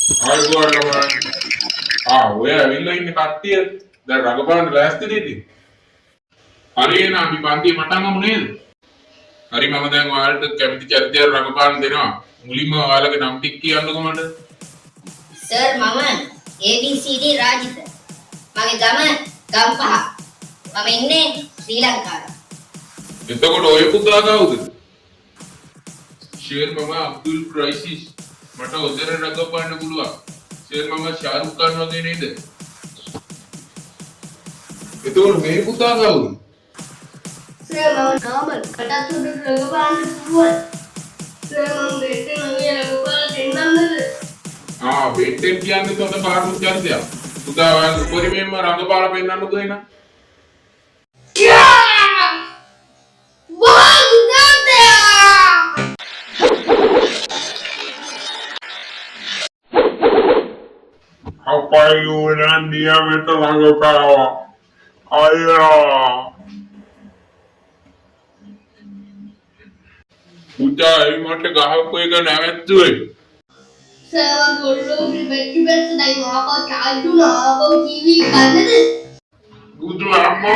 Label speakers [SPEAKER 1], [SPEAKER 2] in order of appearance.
[SPEAKER 1] ආයුබෝවන් ළමයි. ඔය ඇවිල්ලා ඉන්න කට්ටිය දැන් රඟපාන්න ලෑස්තිද ඉතින්? හරි එහෙනම් අපි පන්තිය පටන් ගමු නේද? හරි මම දැන් ඔයාලට කැමති චරිතයක් රඟපාන්න දෙනවා. මුලින්ම ඔයාලගේ නම් ටික කියන්නකෝ මට.
[SPEAKER 2] සර් මම ABCD රාජිත. මගේ ගම ගම්පහ. මම ඉන්නේ ශ්‍රී ලංකාවේ.
[SPEAKER 1] එතකොට ඔය පුතා කවුද? ෂේර් මම අබ්දුල් ක්‍රයිසිස්. මට ඔතන රඟපාන්න පුළුවන්. ෂේර් මම ශාරුක් ખાන් වගේ නේද? එතකොට මේ පුතා කවුද?
[SPEAKER 2] සර් මම නෝබල්. කටත් උඩට රඟපාන්න පුළුවන්. සර් මම බෙට්ටේ මගේ රඟපාලා දෙන්නම්ද?
[SPEAKER 1] බෙට්ටෙන් කියන්නේ තොත කාටුන් චරිතයක්. පුතා ඔයාලා උපරිමයෙන්ම රඟපාලා පෙන්නන්නකෝ එහෙනම්. Apa yuran dia meterangga kawa? Ayah. Udah, ini mata gahak kau ikan awet tu.
[SPEAKER 2] Saya dulu tiba-tiba sedang apa caju lah, apa TV kan itu.
[SPEAKER 1] Butuh apa?